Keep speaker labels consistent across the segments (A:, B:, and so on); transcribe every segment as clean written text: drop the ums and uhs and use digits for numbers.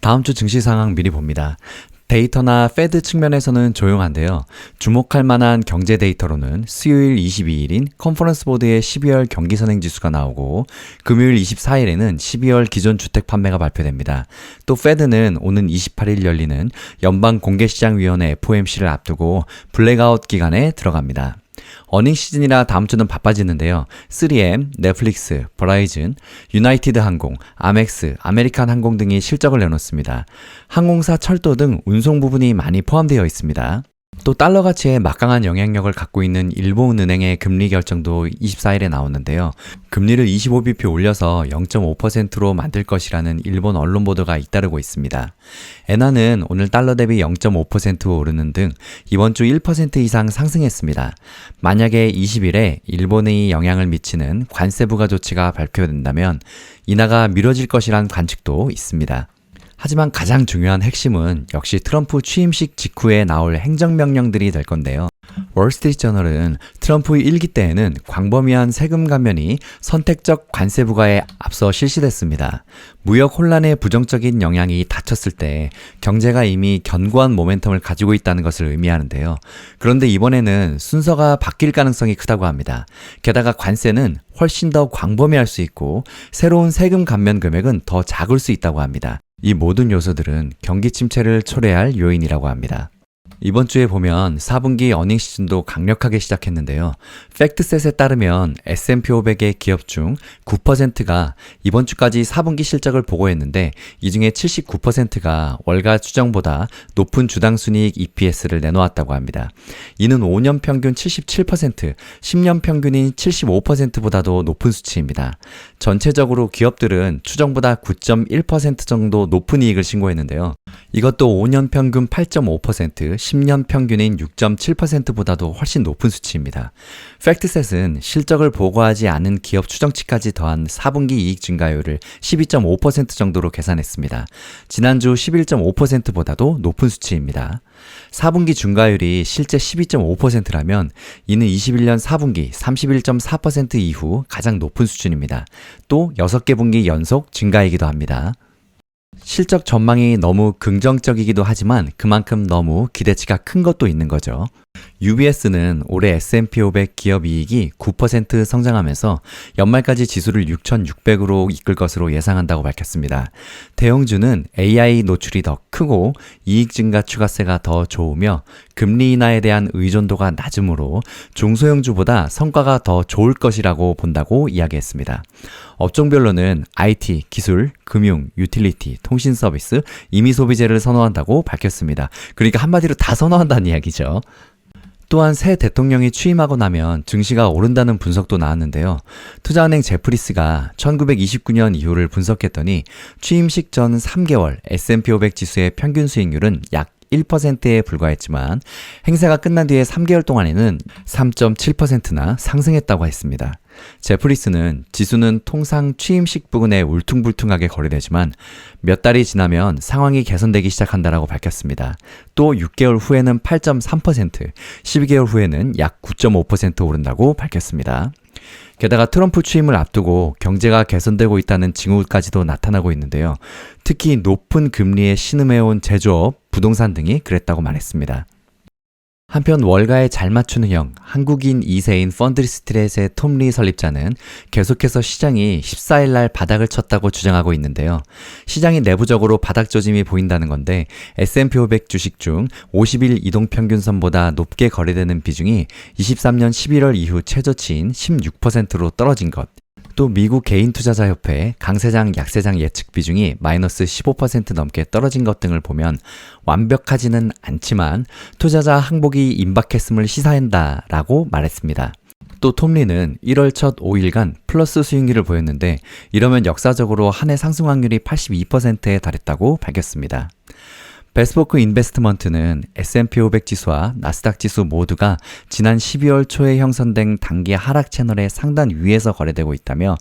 A: 다음 주 증시 상황 미리 봅니다. 데이터나 페드 측면에서는 조용한데요. 주목할 만한 경제 데이터로는 수요일 22일인 컨퍼런스 보드의 12월 경기 선행 지수가 나오고 금요일 24일에는 12월 기존 주택 판매가 발표됩니다. 또 페드는 오는 28일 열리는 연방공개시장위원회 FOMC를 앞두고 블랙아웃 기간에 들어갑니다. 어닝 시즌이라 다음 주는 바빠지는데요. 3M, 넷플릭스, 버라이즌, 유나이티드 항공, 아멕스, 아메리칸 항공 등이 실적을 내놓습니다. 항공사, 철도 등 운송 부분이 많이 포함되어 있습니다. 또 달러 가치에 막강한 영향력을 갖고 있는 일본은행의 금리 결정도 24일에 나오는데요. 금리를 25bp 올려서 0.5%로 만들 것이라는 일본 언론 보도가 잇따르고 있습니다. 엔화는 오늘 달러 대비 0.5% 오르는 등 이번 주 1% 이상 상승했습니다. 만약에 20일에 일본에 영향을 미치는 관세 부과 조치가 발표된다면 인하가 미뤄질 것이란 관측도 있습니다. 하지만 가장 중요한 핵심은 역시 트럼프 취임식 직후에 나올 행정명령들이 될 건데요. 월스트리트저널은 트럼프 1기 때에는 광범위한 세금 감면이 선택적 관세 부과에 앞서 실시됐습니다. 무역 혼란의 부정적인 영향이 닫혔을 때 경제가 이미 견고한 모멘텀을 가지고 있다는 것을 의미하는데요. 그런데 이번에는 순서가 바뀔 가능성이 크다고 합니다. 게다가 관세는 훨씬 더 광범위할 수 있고 새로운 세금 감면 금액은 더 작을 수 있다고 합니다. 이 모든 요소들은 경기 침체를 초래할 요인이라고 합니다. 이번 주에 보면 4분기 어닝 시즌도 강력하게 시작했는데요. 팩트셋에 따르면 S&P 500의 기업 중 9%가 이번 주까지 4분기 실적을 보고했는데 이 중에 79%가 월가 추정보다 높은 주당 순이익 EPS를 내놓았다고 합니다. 이는 5년 평균 77%, 10년 평균인 75%보다도 높은 수치입니다. 전체적으로 기업들은 추정보다 9.1% 정도 높은 이익을 신고했는데요. 이것도 5년 평균 8.5%, 10년 평균인 6.7%보다도 훨씬 높은 수치입니다. 팩트셋은 실적을 보고하지 않은 기업 추정치까지 더한 4분기 이익 증가율을 12.5% 정도로 계산했습니다. 지난주 11.5%보다도 높은 수치입니다. 4분기 증가율이 실제 12.5%라면 이는 21년 4분기 31.4% 이후 가장 높은 수준입니다. 또 6개 분기 연속 증가이기도 합니다. 실적 전망이 너무 긍정적이기도 하지만 그만큼 너무 기대치가 큰 것도 있는 거죠. UBS는 올해 S&P 500 기업 이익이 9% 성장하면서 연말까지 지수를 6,600으로 이끌 것으로 예상한다고 밝혔습니다. 대형주는 AI 노출이 더 크고 이익 증가 추가세가 더 좋으며 금리 인하에 대한 의존도가 낮으므로 중소형주보다 성과가 더 좋을 것이라고 본다고 이야기했습니다. 업종별로는 IT, 기술, 금융, 유틸리티, 통신 서비스, 임의 소비재를 선호한다고 밝혔습니다. 그러니까 한마디로 다 선호한다는 이야기죠. 또한 새 대통령이 취임하고 나면 증시가 오른다는 분석도 나왔는데요. 투자은행 제프리스가 1929년 이후를 분석했더니 취임식 전 3개월 S&P 500 지수의 평균 수익률은 약 1%에 불과했지만 행사가 끝난 뒤에 3개월 동안에는 3.7%나 상승했다고 했습니다. 제프리스는 지수는 통상 취임식 부근에 울퉁불퉁하게 거래되지만 몇 달이 지나면 상황이 개선되기 시작한다라고 밝혔습니다. 또 6개월 후에는 8.3%, 12개월 후에는 약 9.5% 오른다고 밝혔습니다. 게다가 트럼프 취임을 앞두고 경제가 개선되고 있다는 징후까지도 나타나고 있는데요. 특히 높은 금리에 신음해온 제조업, 부동산 등이 그랬다고 말했습니다. 한편 월가에 잘 맞추는 형, 한국인 2세인 펀드리스트렛의 톰리 설립자는 계속해서 시장이 14일 날 바닥을 쳤다고 주장하고 있는데요. 시장이 내부적으로 바닥 조짐이 보인다는 건데 S&P 500 주식 중 50일 이동평균선보다 높게 거래되는 비중이 23년 11월 이후 최저치인 16%로 떨어진 것. 또 미국 개인투자자협회 강세장 약세장 예측 비중이 마이너스 15% 넘게 떨어진 것 등을 보면 완벽하지는 않지만 투자자 항복이 임박했음을 시사한다라고 말했습니다. 또 톰리는 1월 첫 5일간 플러스 수익률을 보였는데 이러면 역사적으로 한 해 상승 확률이 82%에 달했다고 밝혔습니다. 베스포크 인베스트먼트는 S&P 500 지수와 나스닥 지수 모두가 지난 12월 초에 형성된 단기 하락 채널의 상단 위에서 거래되고 있다며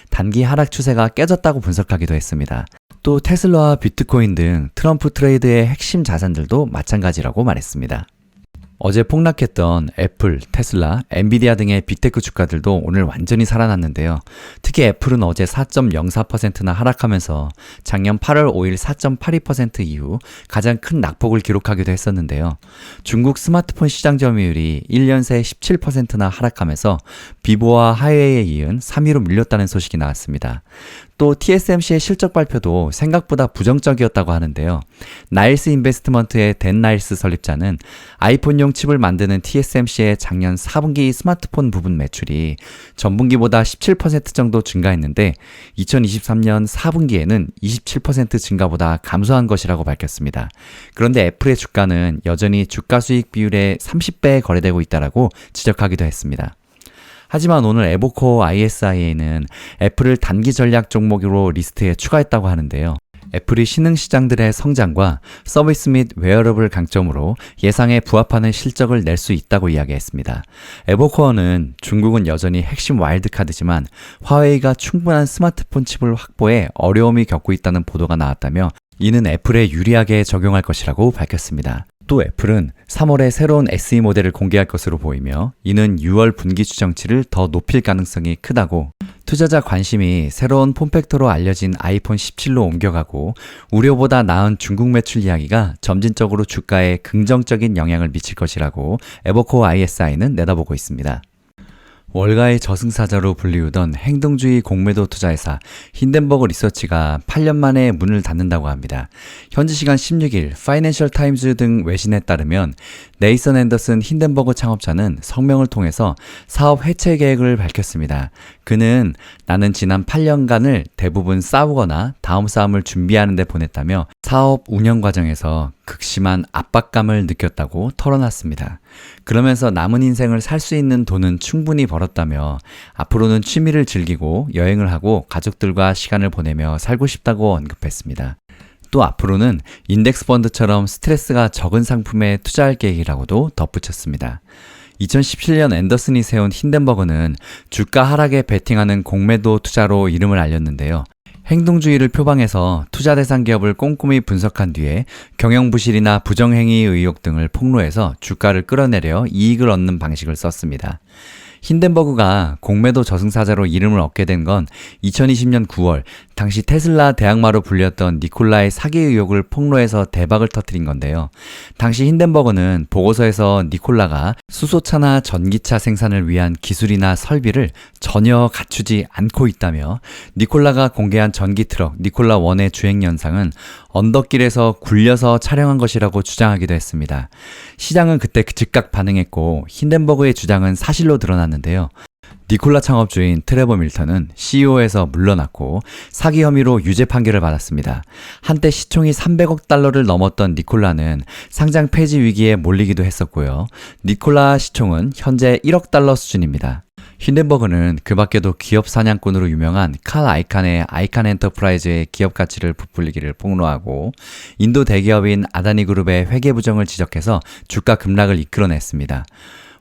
A: 단기 하락 추세가 깨졌다고 분석하기도 했습니다. 또 테슬라와 비트코인 등 트럼프 트레이드의 핵심 자산들도 마찬가지라고 말했습니다. 어제 폭락했던 애플, 테슬라, 엔비디아 등의 빅테크 주가들도 오늘 완전히 살아났는데요. 특히 애플은 어제 4.04%나 하락하면서 작년 8월 5일 4.82% 이후 가장 큰 낙폭을 기록하기도 했었는데요. 중국 스마트폰 시장 점유율이 1년 새 17%나 하락하면서 비보와 하웨이에 이은 3위로 밀렸다는 소식이 나왔습니다. 또 TSMC의 실적 발표도 생각보다 부정적이었다고 하는데요. 나일스 인베스트먼트의 댄 나일스 설립자는 아이폰용 칩을 만드는 TSMC의 작년 4분기 스마트폰 부분 매출이 전분기보다 17% 정도 증가했는데 2023년 4분기에는 27% 증가보다 감소한 것이라고 밝혔습니다. 그런데 애플의 주가는 여전히 주가 수익 비율의 30배에 거래되고 있다고 지적하기도 했습니다. 하지만 오늘 에보코어 ISI에는 애플을 단기 전략 종목으로 리스트에 추가했다고 하는데요. 애플이 신흥시장들의 성장과 서비스 및 웨어러블 강점으로 예상에 부합하는 실적을 낼 수 있다고 이야기했습니다. 에보코어는 중국은 여전히 핵심 와일드카드지만 화웨이가 충분한 스마트폰 칩을 확보해 어려움이 겪고 있다는 보도가 나왔다며 이는 애플에 유리하게 적용할 것이라고 밝혔습니다. 또 애플은 3월에 새로운 SE 모델을 공개할 것으로 보이며 이는 6월 분기 추정치를 더 높일 가능성이 크다고, 투자자 관심이 새로운 폼팩터로 알려진 아이폰 17로 옮겨가고 우려보다 나은 중국 매출 이야기가 점진적으로 주가에 긍정적인 영향을 미칠 것이라고 에버코어 ISI는 내다보고 있습니다. 월가의 저승사자로 불리우던 행동주의 공매도 투자회사 힌덴버그 리서치가 8년 만에 문을 닫는다고 합니다. 현지 시간 16일 파이낸셜 타임즈 등 외신에 따르면 네이선 앤더슨 힌덴버그 창업자는 성명을 통해서 사업 해체 계획을 밝혔습니다. 그는 나는 지난 8년간을 대부분 싸우거나 다음 싸움을 준비하는 데 보냈다며 사업 운영 과정에서 극심한 압박감을 느꼈다고 털어놨습니다. 그러면서 남은 인생을 살 수 있는 돈은 충분히 벌었다며 앞으로는 취미를 즐기고 여행을 하고 가족들과 시간을 보내며 살고 싶다고 언급했습니다. 또 앞으로는 인덱스 펀드처럼 스트레스가 적은 상품에 투자할 계획이라고도 덧붙였습니다. 2017년 앤더슨이 세운 힌덴버그는 주가 하락에 베팅하는 공매도 투자로 이름을 알렸는데요. 행동주의를 표방해서 투자 대상 기업을 꼼꼼히 분석한 뒤에 경영부실이나 부정행위 의혹 등을 폭로해서 주가를 끌어내려 이익을 얻는 방식을 썼습니다. 힌덴버그가 공매도 저승사자로 이름을 얻게 된 건 2020년 9월 당시 테슬라 대항마로 불렸던 니콜라의 사기 의혹을 폭로해서 대박을 터뜨린 건데요. 당시 힌덴버그는 보고서에서 니콜라가 수소차나 전기차 생산을 위한 기술이나 설비를 전혀 갖추지 않고 있다며 니콜라가 공개한 전기 트럭 니콜라 1의 주행 영상은 언덕길에서 굴려서 촬영한 것이라고 주장하기도 했습니다. 시장은 그때 즉각 반응했고 힌덴버그의 주장은 사실로 드러났는데요. 니콜라 창업주인 트레버 밀턴은 CEO에서 물러났고 사기 혐의로 유죄 판결을 받았습니다. 한때 시총이 300억 달러를 넘었던 니콜라는 상장 폐지 위기에 몰리기도 했었고요. 니콜라 시총은 현재 1억 달러 수준입니다. 힌덴버그는 그 밖에도 기업 사냥꾼으로 유명한 칼 아이칸의 아이칸 엔터프라이즈의 기업 가치를 부풀리기를 폭로하고 인도 대기업인 아다니 그룹의 회계 부정을 지적해서 주가 급락을 이끌어냈습니다.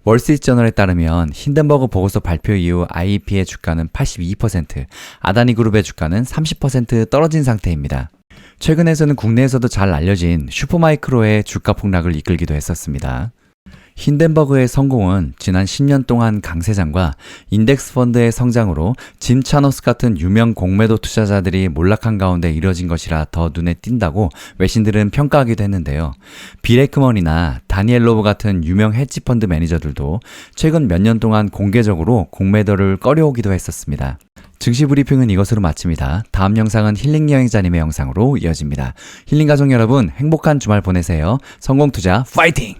A: 월스트리트저널에 따르면 힌덴버그 보고서 발표 이후 IEP의 주가는 82%, 아다니 그룹의 주가는 30% 떨어진 상태입니다. 최근에서는 국내에서도 잘 알려진 슈퍼마이크로의 주가 폭락을 이끌기도 했었습니다. 힌덴버그의 성공은 지난 10년 동안 강세장과 인덱스 펀드의 성장으로 짐 차노스 같은 유명 공매도 투자자들이 몰락한 가운데 이뤄진 것이라 더 눈에 띈다고 외신들은 평가하기도 했는데요. 빌 에크먼이나 다니엘 로브 같은 유명 헤지펀드 매니저들도 최근 몇 년 동안 공개적으로 공매도를 꺼려오기도 했었습니다. 증시 브리핑은 이것으로 마칩니다. 다음 영상은 힐링 여행자님의 영상으로 이어집니다. 힐링 가족 여러분, 행복한 주말 보내세요. 성공투자 파이팅!